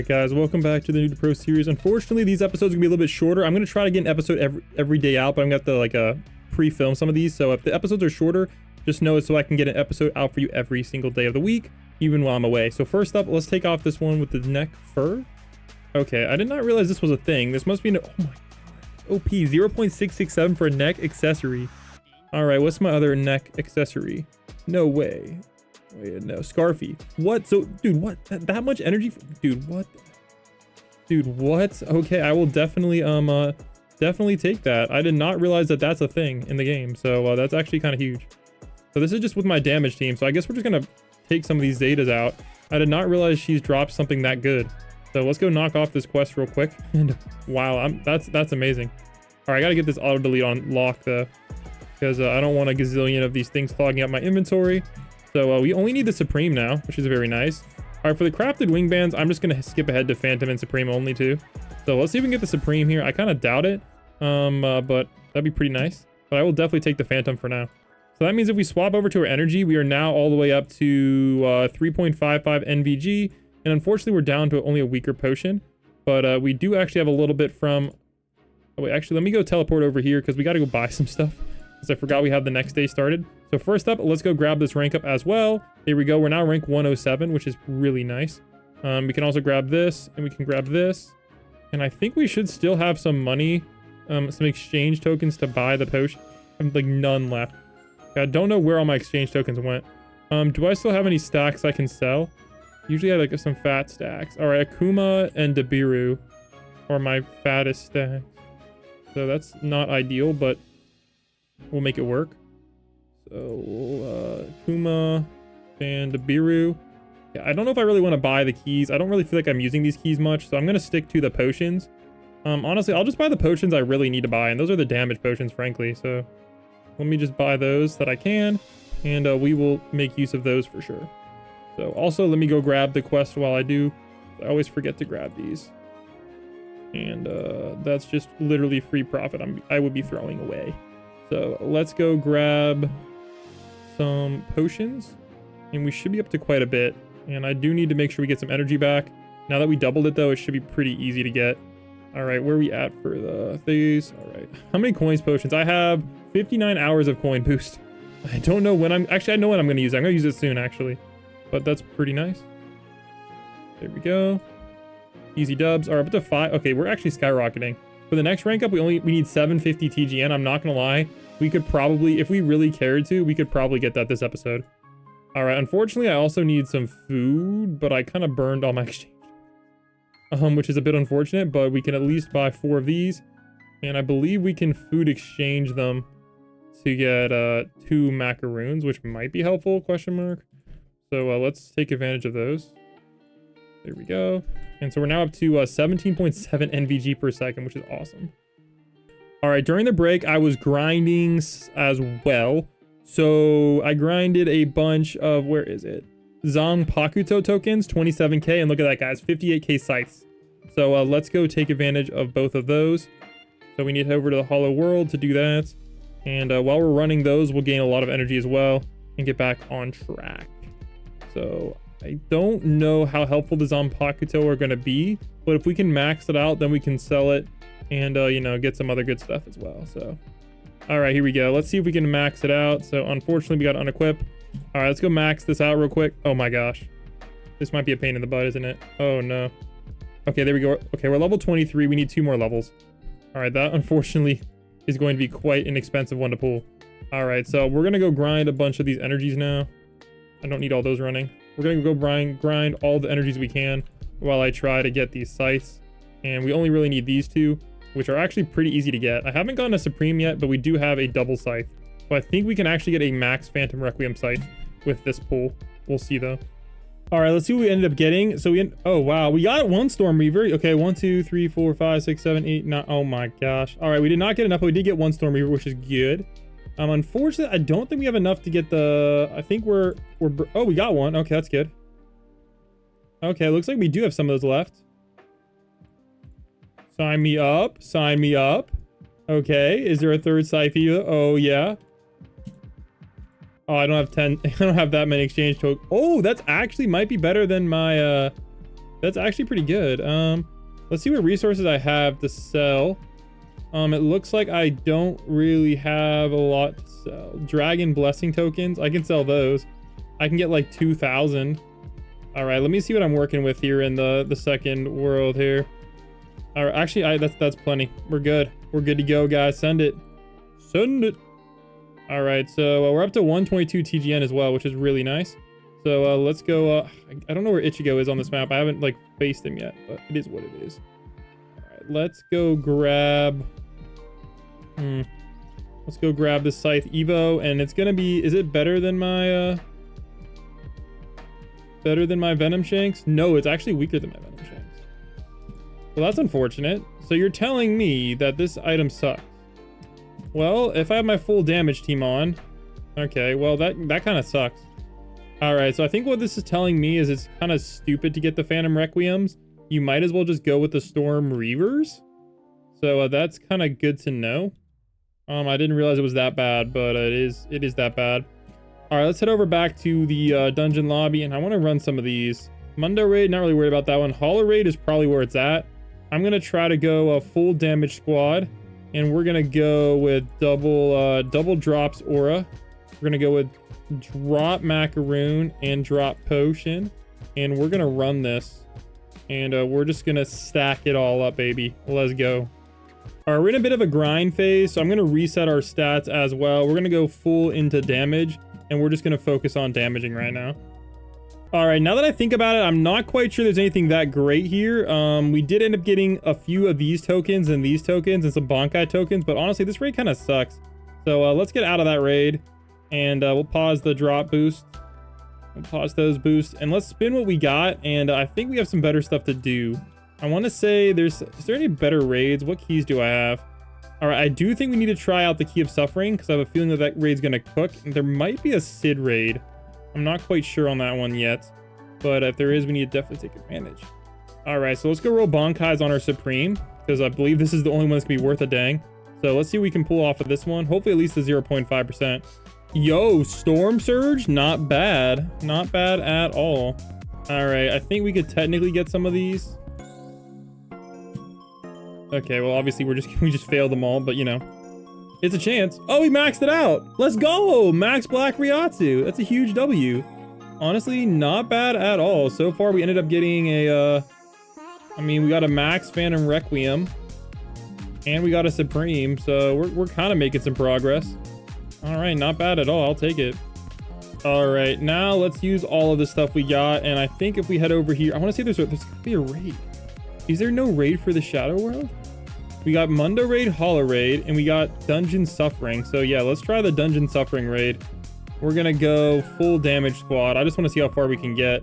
Alright guys, welcome back to the Noob to Pro series. Unfortunately, these episodes are gonna be a little bit shorter. I'm gonna try to get an episode every day out, but I'm gonna have to pre-film some of these. So if the episodes are shorter, just know it so I can get an episode out for you every single day of the week, even while I'm away. So first up, let's take off this one with the neck fur. Okay, I did not realize this was a thing. This must be an, oh my god, OP 0.667 for a neck accessory. Alright, what's my other neck accessory? No way. Wait, no, Scarfy. What? So, dude, what? That much energy? Dude, what? Dude, what? Okay, I will definitely, definitely take that. I did not realize that that's a thing in the game. So, that's actually kind of huge. So this is just with my damage team. So I guess we're just gonna take some of these Zetas out. I did not realize she's dropped something that good. So let's go knock off this quest real quick. And wow, that's amazing. All right, I gotta get this auto delete on lock though, because I don't want a gazillion of these things clogging up my inventory. So we only need the Supreme now, which is very nice. All right, for the crafted wingbands, I'm just gonna skip ahead to Phantom and Supreme only too. So let's see if we can get the Supreme here. I kind of doubt it, but that'd be pretty nice. But I will definitely take the Phantom for now. So that means if we swap over to our energy, we are now all the way up to 3.55 NVG. And unfortunately, we're down to only a weaker potion. But we do actually have a little bit from... Oh, wait, actually, let me go teleport over here because we got to go buy some stuff. Because I forgot we have the next day started. So first up, let's go grab this rank up as well. Here we go. We're now rank 107, which is really nice. We can also grab this, and we can grab this. And I think we should still have some money, some exchange tokens to buy the potion. I have like none left. I don't know where all my exchange tokens went. Do I still have any stacks I can sell? Usually I have like some fat stacks. All right, Akuma and Dabiru are my fattest stacks. So that's not ideal, but we'll make it work. So Akuma and Dabiru. Yeah, I don't know if I really want to buy the keys. I don't really feel like I'm using these keys much, so I'm gonna stick to the potions. Honestly, I'll just buy the potions I really need to buy, and those are the damage potions, frankly. So let me just buy those that I can, and we will make use of those for sure. So also, let me go grab the quest while I do. I always forget to grab these. And that's just literally free profit I would be throwing away. So let's go grab some potions. And we should be up to quite a bit. And I do need to make sure we get some energy back. Now that we doubled it, though, it should be pretty easy to get. All right, where are we at for these? All right. How many coins potions? I have 59 hours of coin boost. I don't know when actually, I know when I'm going to use it. I'm going to use it soon, actually. But that's pretty nice. There we go. Easy dubs. All right, up to 5. Okay, we're actually skyrocketing. For the next rank up, we need 750 TGN. I'm not going to lie. We could probably, if we really cared to, we could probably get that this episode. All right, unfortunately, I also need some food, but I kind of burned all my exchange. Which is a bit unfortunate, but we can at least buy 4 of these. And I believe we can food exchange them to get 2 macaroons, which might be helpful, question mark. So let's take advantage of those. There we go. And so we're now up to 17.7 NVG per second, which is awesome. All right, during the break, I was grinding as well. So I grinded a bunch of, where is it? Zanpakuto tokens, 27k. And look at that, guys, 58k scythes. So let's go take advantage of both of those. So we need to head over to the Hollow World to do that. And while we're running those, we'll gain a lot of energy as well and get back on track. So I don't know how helpful the Zanpakuto are going to be, but if we can max it out, then we can sell it and, you know, get some other good stuff as well. So, all right, here we go. Let's see if we can max it out. So unfortunately, we got to unequip. All right, let's go max this out real quick. Oh my gosh. This might be a pain in the butt, isn't it? Oh no. Okay, there we go. Okay, we're level 23. We need 2 more levels. All right, that unfortunately is going to be quite an expensive one to pull. All right, so we're going to go grind a bunch of these energies now. I don't need all those running. We're going to go grind all the energies we can while I try to get these scythes. And we only really need these 2, which are actually pretty easy to get. I haven't gotten a Supreme yet, but we do have a double scythe. So I think we can actually get a max Phantom Requiem scythe with this pull. We'll see though. All right, let's see what we ended up getting. So oh wow, we got 1 Storm Reaver. Okay, 1, 2, 3, 4, 5, 6, 7, 8, 9. Oh my gosh. All right, we did not get enough, but we did get 1 Storm Reaver, which is good. Unfortunately, I don't think we have enough to get the, I think we're, oh, we got 1. Okay, that's good. Okay, looks like we do have some of those left. Sign me up. Sign me up. Okay, is there a 3rd Scythe? Oh, yeah. Oh, I don't have 10. I don't have that many exchange tokens. Oh, that's actually might be better than my That's actually pretty good. Let's see what resources I have to sell. It looks like I don't really have a lot to sell. Dragon blessing tokens, I can sell those. I can get like 2,000. All right, let me see what I'm working with here in the second world here. All right, actually, that's plenty. We're good. We're good to go, guys. Send it. Send it. All right, so we're up to 122 TGN as well, which is really nice. So let's go. I don't know where Ichigo is on this map. I haven't like faced him yet, but it is what it is. All right, let's go grab. Let's go grab the Scythe Evo, and it's gonna be. Is it better than my Venom Shanks? No, it's actually weaker than my Venom Shanks. Well, that's unfortunate. So you're telling me that this item sucks. Well, if I have my full damage team on, okay. Well, that kind of sucks. All right, so I think what this is telling me is it's kind of stupid to get the Phantom Requiems. You might as well just go with the Storm Reavers. So that's kind of good to know. I didn't realize it was that bad, but it is that bad. All right, let's head over back to the dungeon lobby, and I want to run some of these. Mundo Raid, not really worried about that one. Hollow Raid is probably where it's at. I'm gonna try to go a full damage squad, and we're gonna go with double drops aura. We're gonna go with drop macaroon and drop potion, and we're gonna run this, and we're just gonna stack it all up, baby. Let's go. All right, we're in a bit of a grind phase, so I'm gonna reset our stats as well. We're gonna go full into damage, and we're just gonna focus on damaging right now. All right, now that I think about it, I'm not quite sure there's anything that great here. We did end up getting a few of these tokens and some Bankai tokens, but honestly, this raid kind of sucks. So let's get out of that raid, and we'll pause the drop boost. We'll pause those boosts, and let's spin what we got, and I think we have some better stuff to do. I want to say, is there any better raids? What keys do I have? All right, I do think we need to try out the Key of Suffering, because I have a feeling that raid's going to cook, and there might be a Sid raid. I'm not quite sure on that one yet, but if there is, we need to definitely take advantage. All right, so let's go roll Bankais on our Supreme, because I believe this is the only one that's going to be worth a dang. So let's see what we can pull off of this one. Hopefully at least the 0.5%. Yo, Storm Surge, not bad. Not bad at all. All right, I think we could technically get some of these. Okay, well, obviously we just failed them all, but you know, it's a chance. Oh, we maxed it out. Let's go. Max Black Ryatsu. That's a huge W. Honestly, not bad at all. So far, we ended up getting a, we got a Max Phantom Requiem, and we got a Supreme. So we're kind of making some progress. All right, not bad at all. I'll take it. All right, now let's use all of the stuff we got. And I think if we head over here, I want to see there's gonna be a raid. Is there no raid for the Shadow World? We got Mundo Raid, Hollow Raid, and we got Dungeon Suffering. So yeah, let's try the Dungeon Suffering raid. We're gonna go full damage squad. I just want to see how far we can get.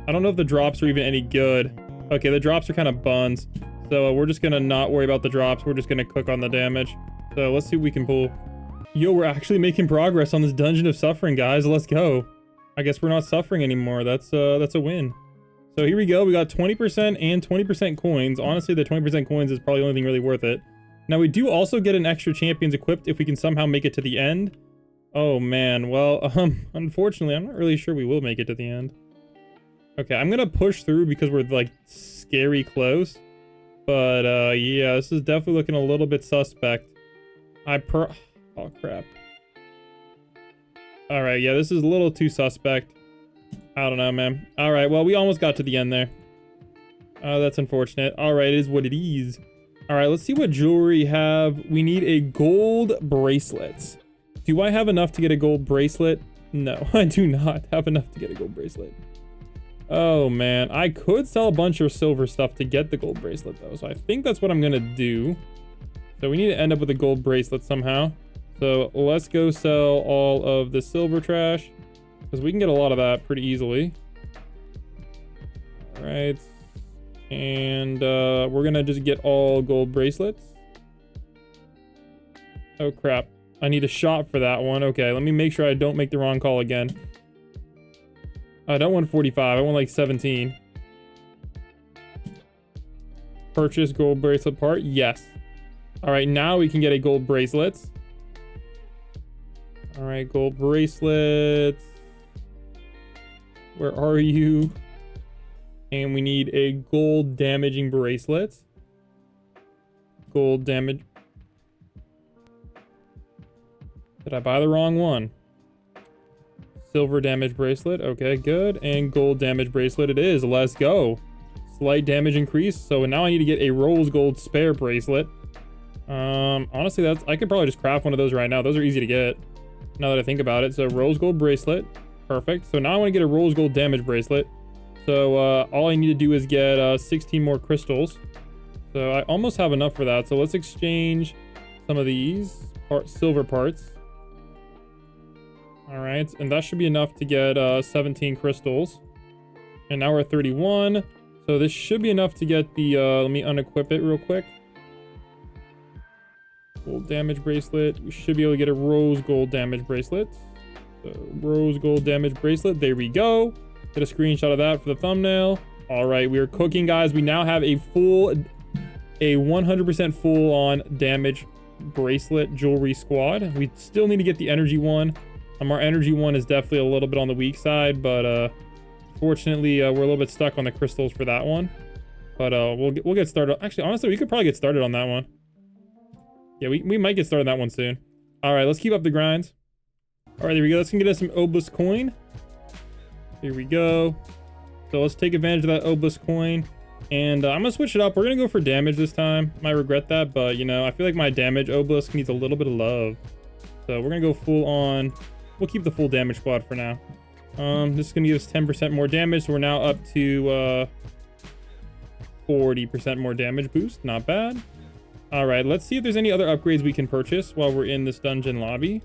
I don't know if the drops are even any good. Okay, the drops are kind of buns. So we're just gonna not worry about the drops. We're just gonna cook on the damage. So let's see what we can pull. Yo, we're actually making progress on this Dungeon of Suffering, guys. Let's go. I guess we're not suffering anymore. That's a win. So here we go. We got 20% and 20% coins. Honestly, the 20% coins is probably the only thing really worth it. Now, we do also get an extra champions equipped if we can somehow make it to the end. Oh, man. Well, unfortunately, I'm not really sure we will make it to the end. Okay, I'm going to push through because we're, like, scary close. But, yeah, this is definitely looking a little bit suspect. Oh, crap. All right, yeah, this is a little too suspect. I don't know, man. All right, well, we almost got to the end there. That's unfortunate. All right, it is what it is. All right, let's see what jewelry we have. We need a gold bracelet. Do I have enough to get a gold bracelet? No, I do not have enough to get a gold bracelet. Oh, man. I could sell a bunch of silver stuff to get the gold bracelet, though. So I think that's what I'm going to do. So we need to end up with a gold bracelet somehow. So let's go sell all of the silver trash, because we can get a lot of that pretty easily. All right. And we're going to just get all gold bracelets. Oh, crap. I need a shot for that one. Okay, let me make sure I don't make the wrong call again. I don't want 45. I want like 17. Purchase gold bracelet part. Yes. All right, now we can get a gold bracelet. All right, gold bracelets. Where are you? And we need a gold damaging bracelet. Gold damage. Did I buy the wrong one? Silver damage bracelet. Okay, good. And gold damage bracelet it is. Let's go. Slight damage increase. So now I need to get a rose gold spare bracelet. Honestly, I could probably just craft one of those right now. Those are easy to get now that I think about it. So rose gold bracelet. Perfect. So now I want to get a rose gold damage bracelet. So all I need to do is get 16 more crystals. So I almost have enough for that. So let's exchange some of these silver parts. All right, and that should be enough to get 17 crystals. And now we're at 31. So this should be enough to get the, let me unequip it real quick. Gold damage bracelet. We should be able to get a rose gold damage bracelet. So rose gold damage bracelet. There we go. Get a screenshot of that for the thumbnail. All right, we are cooking, guys. We now have a 100% full on damage bracelet jewelry squad. We still need to get the energy one. Our energy one is definitely a little bit on the weak side, but fortunately we're a little bit stuck on the crystals for that one. But we'll get started. Actually, honestly, we could probably get started on that one. Yeah, we might get started on that one soon. All right, let's keep up the grinds. All right, there we go. Let's get us some obelisk coin. Here we go. So let's take advantage of that obelisk coin. And I'm gonna switch it up. We're gonna go for damage this time. Might regret that, but you know, I feel like my damage obelisk needs a little bit of love. So we're gonna go full on. We'll keep the full damage squad for now. This is gonna give us 10% more damage, so we're now up to 40% more damage boost. Not bad. All right, let's see if there's any other upgrades we can purchase while we're in this dungeon lobby.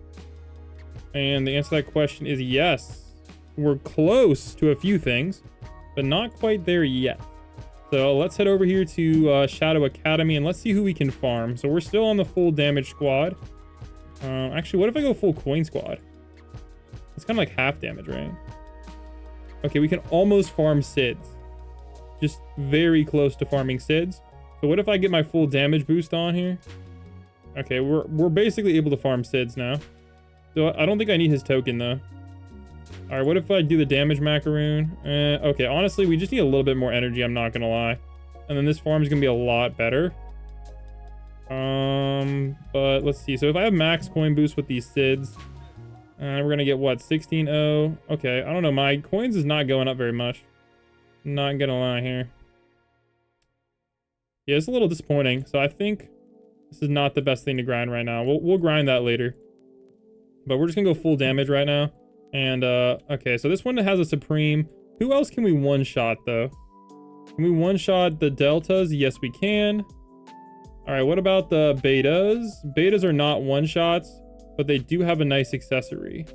And the answer to that question is yes. We're close to a few things, but not quite there yet. So let's head over here to Shadow Academy and let's see who we can farm. So we're still on the full damage squad. Actually, what if I go full coin squad? It's kind of like half damage, right? Okay, we can almost farm Scythes. Just very close to farming Scythes. So what if I get my full damage boost on here? Okay, we're basically able to farm Scythes now. So I don't think I need his token though. All right, what if I do the damage macaroon? Okay, honestly, we just need a little bit more energy, I'm not gonna lie. And then this farm is gonna be a lot better. But let's see. So if I have max coin boost with these Scythes, we're gonna get what, 16-0. Okay, I don't know, my coins is not going up very much. Not gonna lie here. Yeah, it's a little disappointing. So I think this is not the best thing to grind right now. We'll grind that later. But we're just gonna go full damage right now. And okay, so this one has a supreme. Who else can we one-shot though? Can we one-shot the deltas? Yes, we can. All right, what about the betas? Betas are not one-shots, but they do have a nice accessory.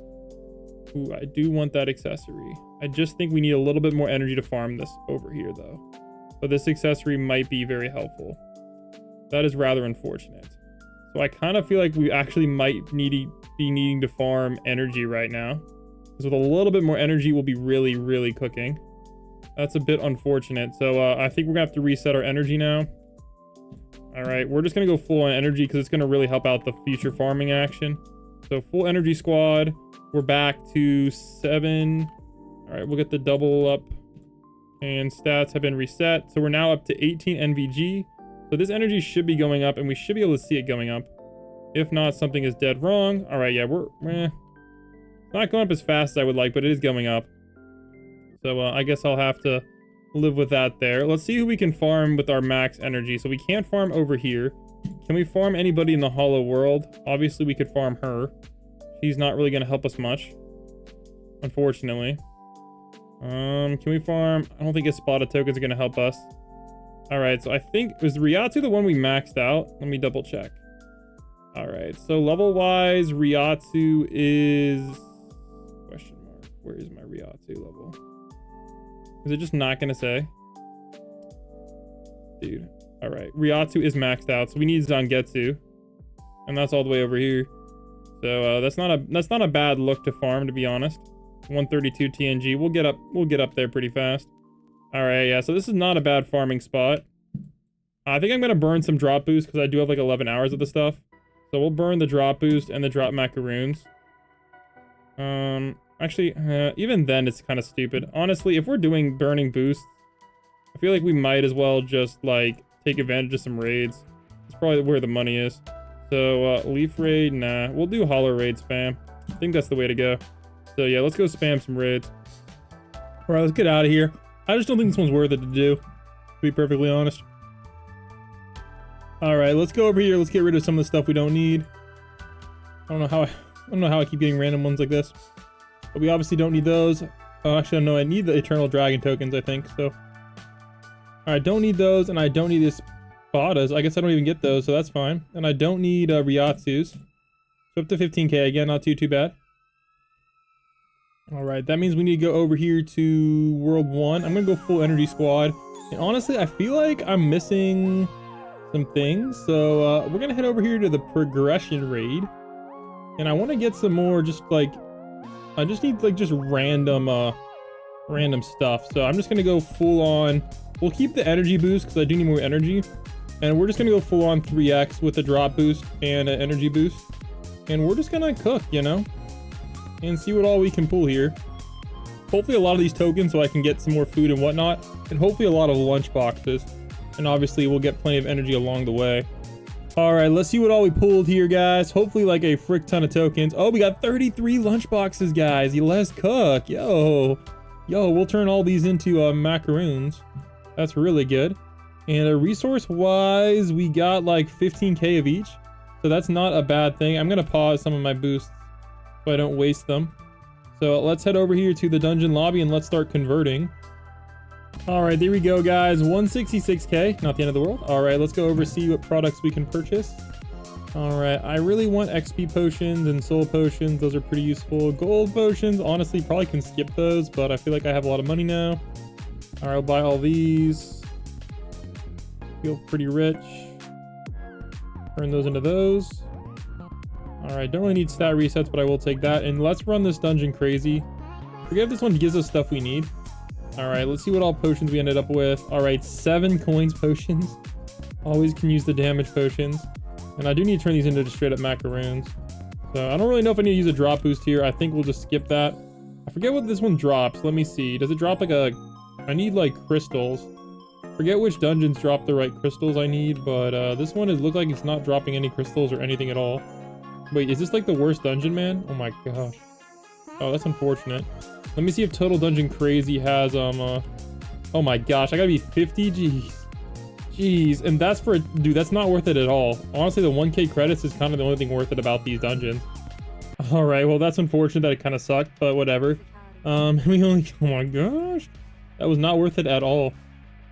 Ooh, I do want that accessory. I just think we need a little bit more energy to farm this over here though. But this accessory might be very helpful. That is rather unfortunate. So I kind of feel like we actually might be needing to farm energy right now. Because with a little bit more energy, we'll be really, really cooking. That's a bit unfortunate. So I think we're gonna have to reset our energy now. All right, we're just gonna go full on energy because it's gonna really help out the future farming action. So full energy squad. We're back to 7. All right, we'll get the double up. And stats have been reset. So we're now up to 18 NVG. So this energy should be going up and we should be able to see it going up. If not, something is dead wrong. All right, yeah, we're not going up as fast as I would like, but it is going up. So I guess I'll have to live with that there. Let's see who we can farm with our max energy. So we can't farm over here. Can we farm anybody in the hollow world? Obviously, we could farm her. She's not really going to help us much, unfortunately. Can we farm? I don't think a spotted token is going to help us. All right, so I think, was Ryatu the one we maxed out? Let me double check. All right, so level wise, Ryatu is question mark. Where is my Ryatu level? Is it just not gonna say? Dude. All right, Ryatu is maxed out, so we need Zangetsu, and that's all the way over here. So that's not a bad look to farm, to be honest. 132 TNG. We'll get up there pretty fast. All right, yeah. So this is not a bad farming spot. I think I'm gonna burn some drop boost because I do have like 11 hours of the stuff. So we'll burn the drop boost and the drop macaroons. Actually, even then it's kind of stupid. Honestly, if we're doing burning boosts, I feel like we might as well just like take advantage of some raids. It's probably where the money is. So leaf raid, nah. We'll do hollow raid spam. I think that's the way to go. So yeah, let's go spam some raids. All right, let's get out of here. I just don't think this one's worth it to do, to be perfectly honest. All right, let's go over here. Let's get rid of some of the stuff we don't need. I don't know how I keep getting random ones like this, but we obviously don't need those. Oh, actually, no, I need the eternal dragon tokens, I think. So, all right, don't need those, and I don't need this Badas. I guess I don't even get those, so that's fine. And I don't need Ryatsus. So up to 15k again, not too bad. All right, that means we need to go over here to World 1. I'm gonna go full energy squad. And honestly, I feel like I'm missing some things. So we're gonna head over here to the progression raid. And I want to get some more just like, I just need like just random stuff. So I'm just gonna go full on, we'll keep the energy boost because I do need more energy. And we're just gonna go full on 3x with a drop boost and an energy boost. And we're just gonna cook, you know, and see what all we can pull here. Hopefully a lot of these tokens so I can get some more food and whatnot, and hopefully a lot of lunch boxes. And obviously we'll get plenty of energy along the way. All right, let's see what all we pulled here, guys. Hopefully like a frick ton of tokens. Oh, we got 33 lunch boxes, guys. Let's cook. Yo, we'll turn all these into macaroons. That's really good. And resource wise, we got like 15k of each. So that's not a bad thing. I'm gonna pause some of my boosts so I don't waste them. So let's head over here to the dungeon lobby and let's start converting. All right, there we go, guys. 166k, not the end of the world. All right, let's go over see what products we can purchase. All right, I really want XP potions and soul potions. Those are pretty useful. Gold potions, honestly, probably can skip those, but I feel like I have a lot of money now. All right, I'll buy all these. Feel pretty rich. Turn those into those. All right, don't really need stat resets, but I will take that. And let's run this dungeon crazy. Forget if this one gives us stuff we need. All right, let's see what all potions we ended up with. All right, 7 coins potions. Always can use the damage potions. And I do need to turn these into just straight up macaroons. So I don't really know if I need to use a drop boost here. I think we'll just skip that. I forget what this one drops. Let me see. Does it drop like a... I need like crystals. Forget which dungeons drop the right crystals I need, but this one is look like it's not dropping any crystals or anything at all. Wait, is this like the worst dungeon, man? Oh my gosh. Oh, that's unfortunate. Let me see if Total Dungeon Crazy has oh my gosh, I gotta be 50. Jeez, and that's for, dude, that's not worth it at all. Honestly, the 1k credits is kind of the only thing worth it about these dungeons. All right, well, that's unfortunate that it kind of sucked, but whatever. We only, oh my gosh, that was not worth it at all.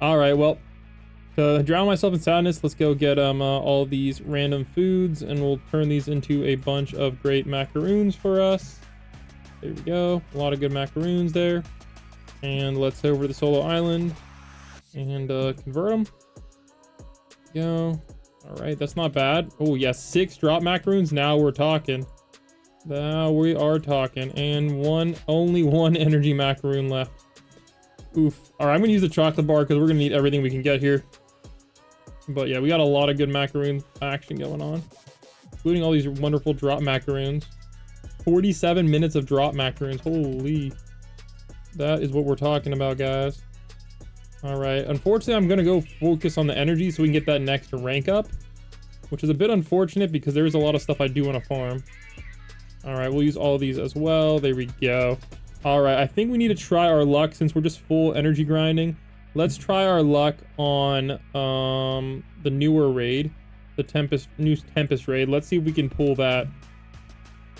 All right, well, to drown myself in sadness, let's go get all these random foods, and we'll turn these into a bunch of great macaroons for us. There we go, a lot of good macaroons there. And let's head over to the solo island and convert them. Go. All right, that's not bad. Oh yeah, 6 drop macaroons. Now we're talking. Now we are talking. And only one energy macaroon left. Oof. All right, I'm gonna use the chocolate bar because we're gonna need everything we can get here. But yeah, we got a lot of good macaroon action going on, including all these wonderful drop macaroons. 47 minutes of drop macaroons. Holy, that is what we're talking about, guys. All right, unfortunately, I'm gonna go focus on the energy so we can get that next rank up, which is a bit unfortunate because there's a lot of stuff I do want to farm. All right, we'll use all of these as well. There we go. All right, I think we need to try our luck since we're just full energy grinding. Let's try our luck on the newer raid, the new Tempest raid. Let's see if we can pull that.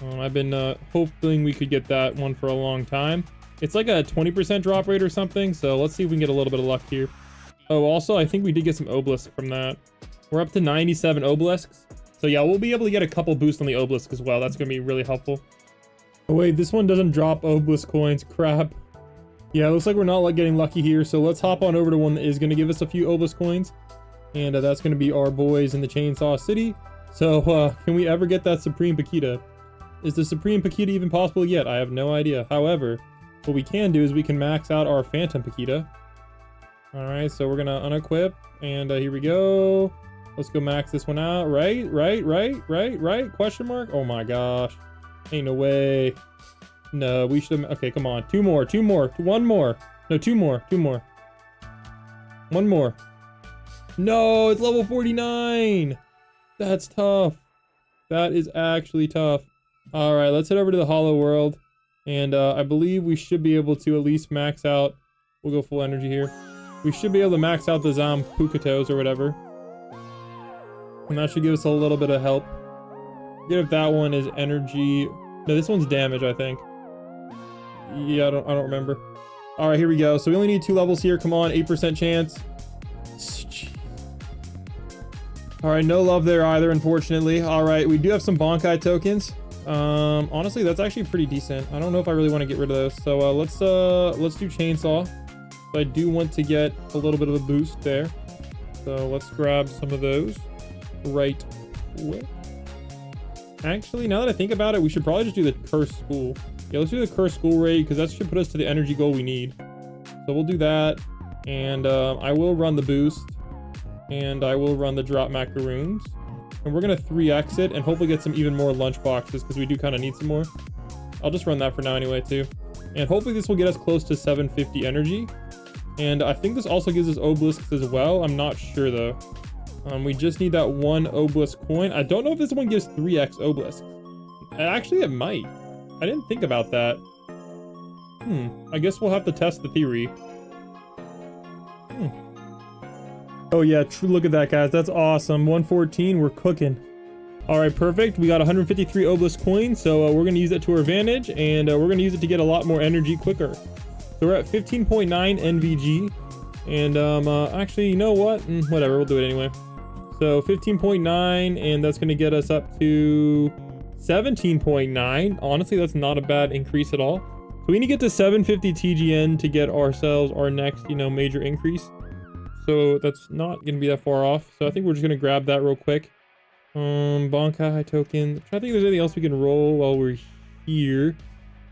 I've been hoping we could get that one for a long time. It's like a 20% drop rate or something, so let's see if we can get a little bit of luck here. Oh, also, I think we did get some obelisks from that. We're up to 97 obelisks. So yeah, we'll be able to get a couple boosts on the obelisk as well. That's going to be really helpful. Oh wait, this one doesn't drop obelisk coins. Crap. Yeah, it looks like we're not like getting lucky here, so let's hop on over to one that is going to give us a few obelisk coins. And that's going to be our boys in the Chainsaw City. So can we ever get that Supreme Paquita? Is the Supreme Paquita even possible yet? I have no idea. However, what we can do is we can max out our Phantom Paquita. All right, so we're gonna unequip, and here we go. Let's go max this one out. Right? Question mark? Oh my gosh. Ain't no way. No, we should have, okay, come on. Two more. One more. No, two more. One more. No, it's level 49. That's tough. That is actually tough. All right, let's head over to the Hollow World. And I believe we should be able to at least max out. We'll go full energy here. We should be able to max out the Zampukatos or whatever. And that should give us a little bit of help. Forget if that one is energy. No, this one's damage, I think. Yeah, I don't remember. All right, here we go. So we only need 2 levels here. Come on, 8% chance. All right, no love there either, unfortunately. All right, we do have some Bonkai tokens. Honestly, that's actually pretty decent. I don't know if I really want to get rid of those. So let's do Chainsaw. So I do want to get a little bit of a boost there. So let's grab some of those right quick. Actually, now that I think about it, we should probably just do the Cursed School. Yeah, let's do the Cursed School raid because that should put us to the energy goal we need. So we'll do that. And I will run the boost. And I will run the drop macaroons. And we're going to 3x it and hopefully get some even more lunch boxes because we do kind of need some more. I'll just run that for now anyway too. And hopefully this will get us close to 750 energy. And I think this also gives us obelisks as well. I'm not sure though. We just need that 1 obelisk coin. I don't know if this one gives 3x obelisks. Actually, it might. I didn't think about that. I guess we'll have to test the theory. Oh yeah, true. Look at that, guys. That's awesome. 114, we're cooking. All right, perfect. We got 153 obelisk coins, so we're gonna use that to our advantage, and we're gonna use it to get a lot more energy quicker. So we're at 15.9 NVG, and actually, you know what? Whatever, we'll do it anyway. So 15.9, and that's gonna get us up to 17.9. Honestly, that's not a bad increase at all. So we need to get to 750 TGN to get ourselves our next, major increase. So that's not going to be that far off. So I think we're just going to grab that real quick. Bonkai token. I'm trying to think if there's anything else we can roll while we're here.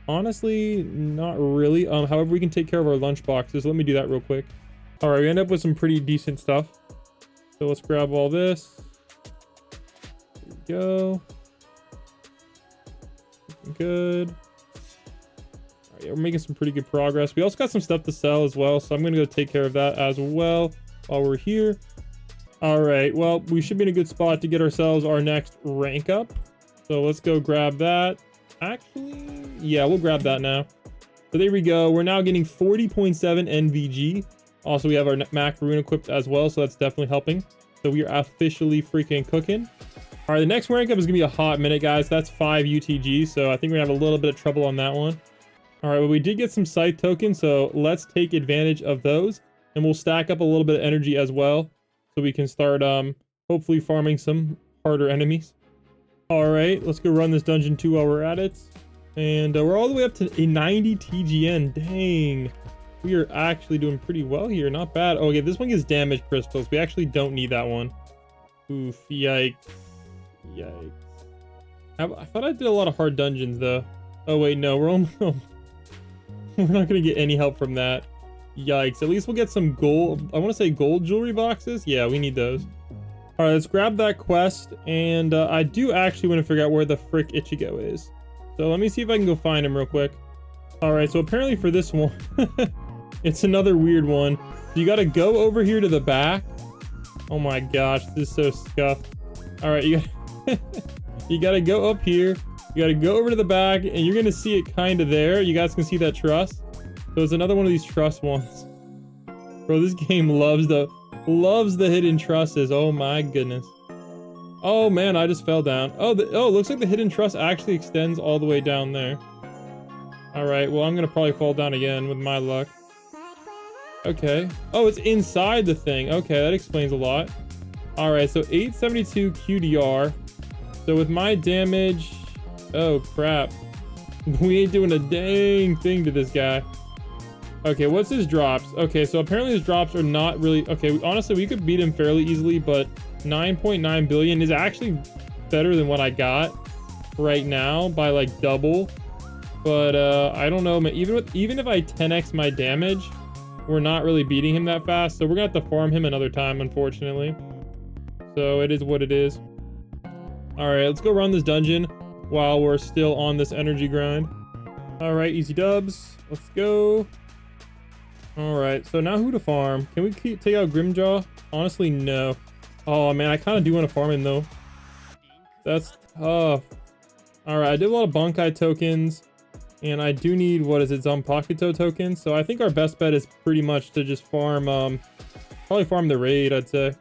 Honestly, not really. However, we can take care of our lunch boxes. Let me do that real quick. All right, we end up with some pretty decent stuff. So let's grab all this. There we go. Looking good. All right, yeah, we're making some pretty good progress. We also got some stuff to sell as well. So I'm going to go take care of that as well while we're here. All right, well, we should be in a good spot to get ourselves our next rank up. So let's go grab that. Actually, yeah, we'll grab that now. So there we go. We're now getting 40.7 NVG. Also, we have our macaroon equipped as well, so that's definitely helping. So we are officially freaking cooking. All right, the next rank up is gonna be a hot minute, guys. That's 5 UTG, so I think we're gonna have a little bit of trouble on that one. All right, well, we did get some Scythe tokens, so let's take advantage of those. And we'll stack up a little bit of energy as well, so we can start hopefully farming some harder enemies. All right, let's go run this dungeon 2 while we're at it. And we're all the way up to a 90 TGN. Dang, we are actually doing pretty well here. Not bad. Okay, this one gives damage crystals. We actually don't need that one. Oof, yikes. Yikes. I thought I did a lot of hard dungeons though. Oh wait, no, we're not gonna get any help from that. Yikes. At least we'll get some gold. I want to say gold jewelry boxes. Yeah, we need those. All right, let's grab that quest. And I do actually want to figure out where the frick Ichigo is. So let me see if I can go find him real quick. All right, so apparently for this one, it's another weird one. You got to go over here to the back. Oh my gosh, this is so scuffed. All right, you got to go up here. You got to go over to the back, and you're going to see it kind of there. You guys can see that truss. So it's another one of these truss ones. Bro, this game loves the hidden trusses. Oh my goodness. Oh man, I just fell down. Oh, looks like the hidden truss actually extends all the way down there. All right, well, I'm gonna probably fall down again with my luck. Okay. Oh, it's inside the thing. Okay, that explains a lot. All right, so 872 QDR. So with my damage, oh crap. We ain't doing a dang thing to this guy. Okay, what's his drops? Okay, so apparently his drops are not really... Okay, honestly, we could beat him fairly easily, but 9.9 billion is actually better than what I got right now by like double. But I don't know, man. Even if I 10x my damage, we're not really beating him that fast. So we're gonna have to farm him another time, unfortunately. So it is what it is. All right, let's go run this dungeon while we're still on this energy grind. All right, easy dubs. Let's go. All right, so now who to farm? Can we take out Grimjaw? Honestly, no. Oh man, I kind of do want to farm him though. That's tough. All right, I did a lot of Bankai tokens, and I do need, what is it, Zanpakuto tokens. So I think our best bet is pretty much to just farm, probably farm the raid, I'd say.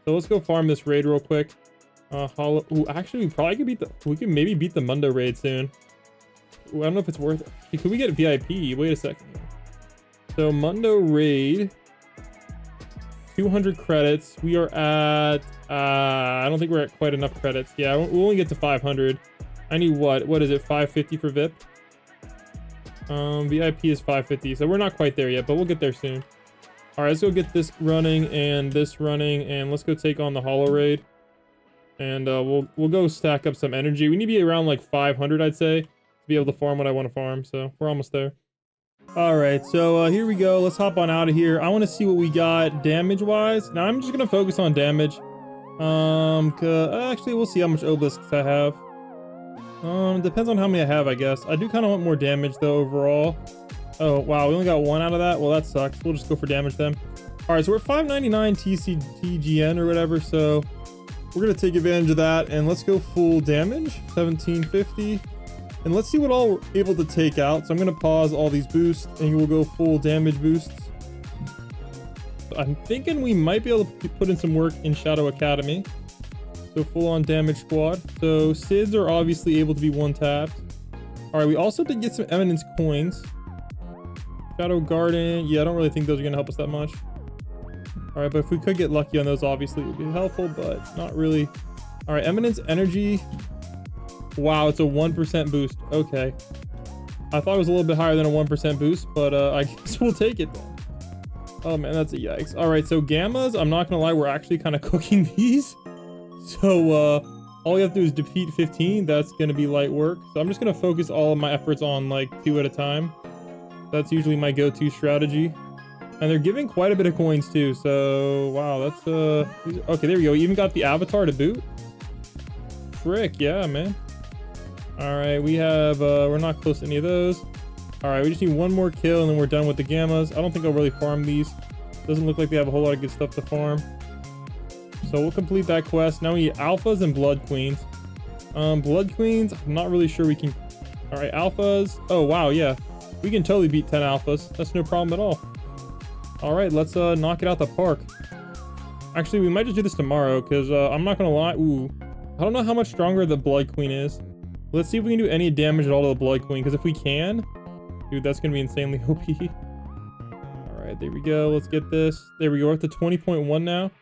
So let's go farm this raid real quick. Ooh, actually, we probably could we could maybe beat the Mundo raid soon. Ooh, I don't know if it's worth it. Could we get VIP? Wait a second. So Mundo raid, 200 credits. We are at, I don't think we're at quite enough credits. Yeah, we'll only get to 500. I need what is it, 550 for VIP? VIP is 550, so we're not quite there yet, but we'll get there soon. All right, let's go get this running and this running, and let's go take on the Hollow raid. And we'll go stack up some energy. We need to be around like 500, I'd say, to be able to farm what I want to farm. So we're almost there. All right, so here we go. Let's hop on out of here. I want to see what we got damage wise. Now I'm just gonna focus on damage. Actually, we'll see how much obelisks I have. Depends on how many I have, I guess. I do kind of want more damage though overall. Oh wow, we only got one out of that. Well, that sucks. We'll just go for damage then. All right, so we're 599 TGN or whatever. So we're gonna take advantage of that, and let's go full damage, 1750. And let's see what all we're able to take out. So I'm going to pause all these boosts and we'll go full damage boosts. I'm thinking we might be able to put in some work in Shadow Academy. So full on damage squad. So Sids are obviously able to be one tapped. All right, we also did get some Eminence coins. Shadow Garden. Yeah, I don't really think those are going to help us that much. All right, but if we could get lucky on those, obviously it would be helpful, but not really. All right, Eminence Energy. Wow, it's a 1% boost. Okay. I thought it was a little bit higher than a 1% boost, but I guess we'll take it then. Oh man, that's a yikes. All right, so Gammas, I'm not gonna lie, we're actually kind of cooking these. So all we have to do is defeat 15. That's gonna be light work. So I'm just gonna focus all of my efforts on like 2 at a time. That's usually my go-to strategy. And they're giving quite a bit of coins too. So wow, that's okay, there we go. We even got the avatar to boot. Frick, yeah, man. All right, we have, we're not close to any of those. All right, we just need one more kill and then we're done with the Gammas. I don't think I'll really farm these. Doesn't look like they have a whole lot of good stuff to farm. So we'll complete that quest. Now we need Alphas and Blood Queens. Blood Queens, I'm not really sure we can. All right, Alphas. Oh, wow, yeah. We can totally beat 10 Alphas. That's no problem at all. All right, let's knock it out the park. Actually, we might just do this tomorrow because I'm not going to lie. Ooh, I don't know how much stronger the Blood Queen is. Let's see if we can do any damage at all to the Blood Queen, because if we can, dude, that's going to be insanely OP. All right, there we go. Let's get this. There we go. We're up to 20.1 now.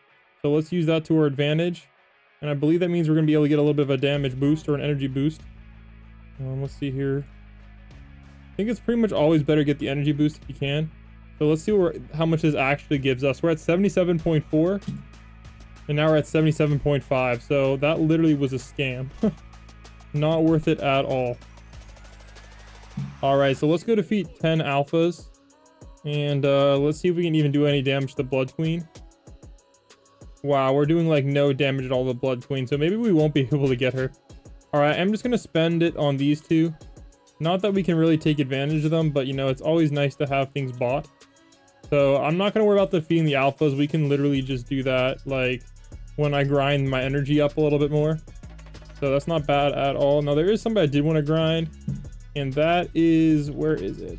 So let's use that to our advantage. And I believe that means we're going to be able to get a little bit of a damage boost or an energy boost. Let's see here. I think it's pretty much always better to get the energy boost if you can. So let's see how much this actually gives us. We're at 77.4. And now we're at 77.5. So that literally was a scam. Not worth it at all. All right, so let's go defeat 10 alphas. And let's see if we can even do any damage to the Blood Queen. Wow, we're doing like no damage at all to the Blood Queen. So maybe we won't be able to get her. All right, I'm just going to spend it on these two. Not that we can really take advantage of them, but you know, it's always nice to have things bought. So I'm not going to worry about defeating the alphas. We can literally just do that like when I grind my energy up a little bit more. So that's not bad at all. Now there is somebody I did want to grind, and that is, where is it?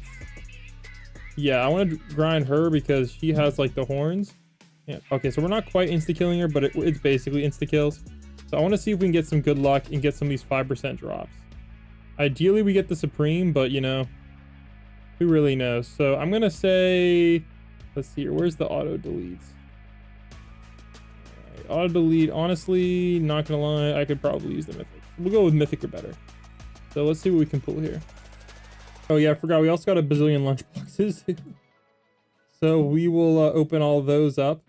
Yeah, I want to grind her because she has like the horns. Yeah, okay, so we're not quite insta-killing her, but it's basically insta-kills. So I want to see if we can get some good luck and get some of these 5% drops. Ideally we get the Supreme, but you know, who really knows? So I'm gonna say, let's see here, where's the auto deletes? Auto delete, honestly, not gonna lie, I could probably use the mythic. We'll go with mythic or better. So let's see what we can pull here. Oh yeah, I forgot, we also got a bazillion lunchboxes. So we will open all those up.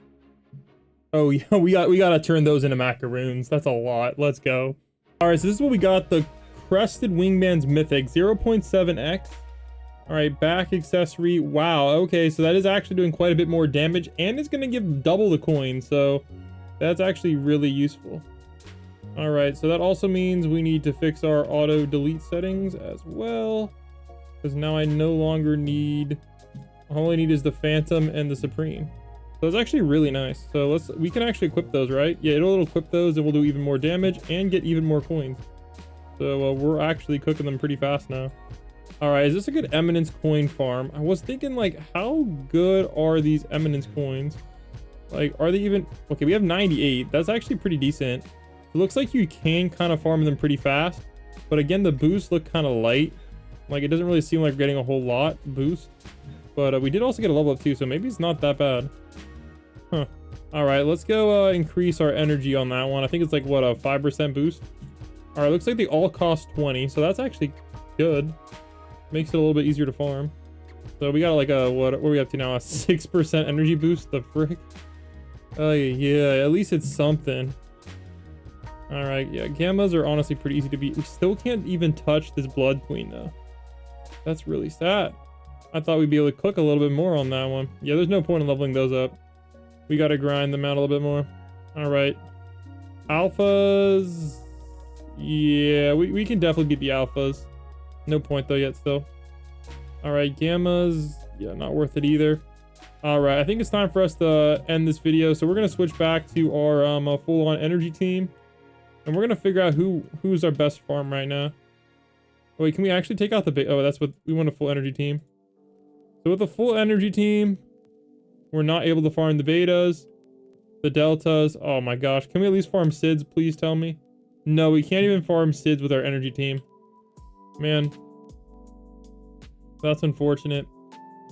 Oh yeah, we gotta turn those into macaroons. That's a lot. Let's go. All right, so this is what we got. The Crested Wingman's Mythic, 0.7x. All right, back accessory. Wow, okay, so that is actually doing quite a bit more damage, and it's gonna give double the coin, so that's actually really useful. All right, so that also means we need to fix our auto delete settings as well, because now I no longer need All I need is the Phantom and the Supreme. So it's actually really nice. So we can actually equip those, right? Yeah, it'll equip those and we'll do even more damage and get even more coins. So we're actually cooking them pretty fast now. All right, is this a good Eminence coin farm? I was thinking, like, how good are these Eminence coins? Like, are they even... Okay, we have 98. That's actually pretty decent. It looks like you can kind of farm them pretty fast. But again, the boosts look kind of light. Like, it doesn't really seem like we're getting a whole lot boost. But we did also get a level up too, so maybe it's not that bad. Huh. All right, let's go increase our energy on that one. I think it's like, what, a 5% boost? All right, looks like they all cost 20, so that's actually good. Makes it a little bit easier to farm. So we got like a, what are we up to now? A 6% energy boost? The frick? Oh, yeah, at least it's something. All right, yeah, gammas are honestly pretty easy to beat. We still can't even touch this Blood Queen, though. That's really sad. I thought we'd be able to cook a little bit more on that one. Yeah, there's no point in leveling those up. We got to grind them out a little bit more. All right. Alphas. Yeah, we can definitely beat the alphas. No point, though, yet still. All right, gammas. Yeah, not worth it either. All right, I think it's time for us to end this video. So we're going to switch back to our full-on energy team. And we're going to figure out who's our best farm right now. Wait, can we actually take out the big... Oh, that's what... We want a full energy team. So with a full energy team, we're not able to farm the betas, the deltas. Oh my gosh. Can we at least farm Sids, please tell me? No, we can't even farm Sids with our energy team. Man. That's unfortunate.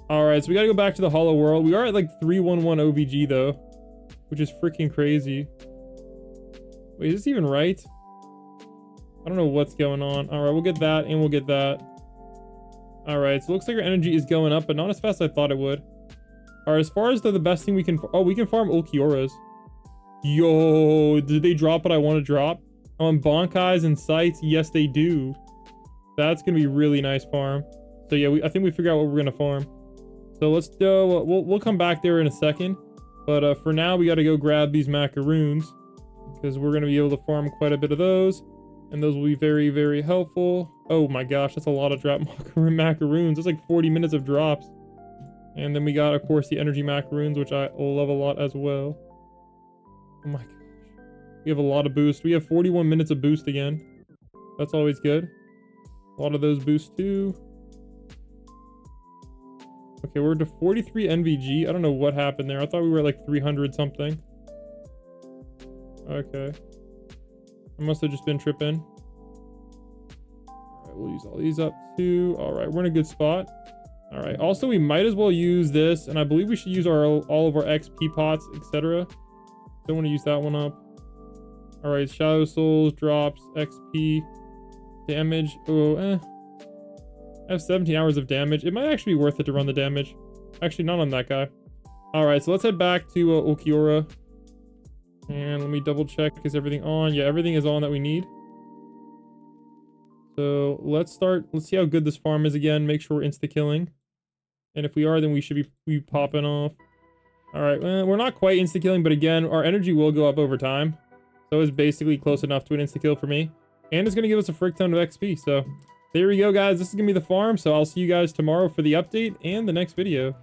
Alright, so we gotta go back to the Hollow World. We are at like 311 OVG though, which is freaking crazy. Wait, is this even right? I don't know what's going on. Alright, we'll get that and we'll get that. Alright, so it looks like our energy is going up, but not as fast as I thought it would. Alright, as far as the best thing we can... Oh, we can farm Ulquioras. Yo, did they drop what I want to drop? On Bonkais and Scythes? Yes, they do. That's going to be really nice farm. So yeah, I think we figured out what we're going to farm. So let's do... We'll come back there in a second. But for now, we got to go grab these macaroons. Because we're going to be able to farm quite a bit of those. And those will be very, very helpful. Oh my gosh, that's a lot of drop macaroons. That's like 40 minutes of drops. And then we got, of course, the energy macaroons, which I love a lot as well. Oh my gosh. We have a lot of boost. We have 41 minutes of boost again. That's always good. A lot of those boosts too. Okay, we're to 43 NVG. I don't know what happened there. I thought we were at like 300 something. Okay. I must have just been tripping. All right, we'll use all these up too. All right, we're in a good spot. All right. Also, we might as well use this, and I believe we should use all of our XP pots, etc. Don't want to use that one up. All right, Shadow Souls, drops, XP, damage. Oh, I have 17 hours of damage. It might actually be worth it to run the damage. Actually, not on that guy. All right, so let's head back to Ulquiorra. And let me double check. Is everything on? Yeah, everything is on that we need. So let's start. Let's see how good this farm is again. Make sure we're insta-killing. And if we are, then we should be popping off. All right, well, we're not quite insta-killing, but again, our energy will go up over time. So it's basically close enough to an insta-kill for me. And it's going to give us a frick ton of XP. So there we go, guys. This is going to be the farm. So I'll see you guys tomorrow for the update and the next video.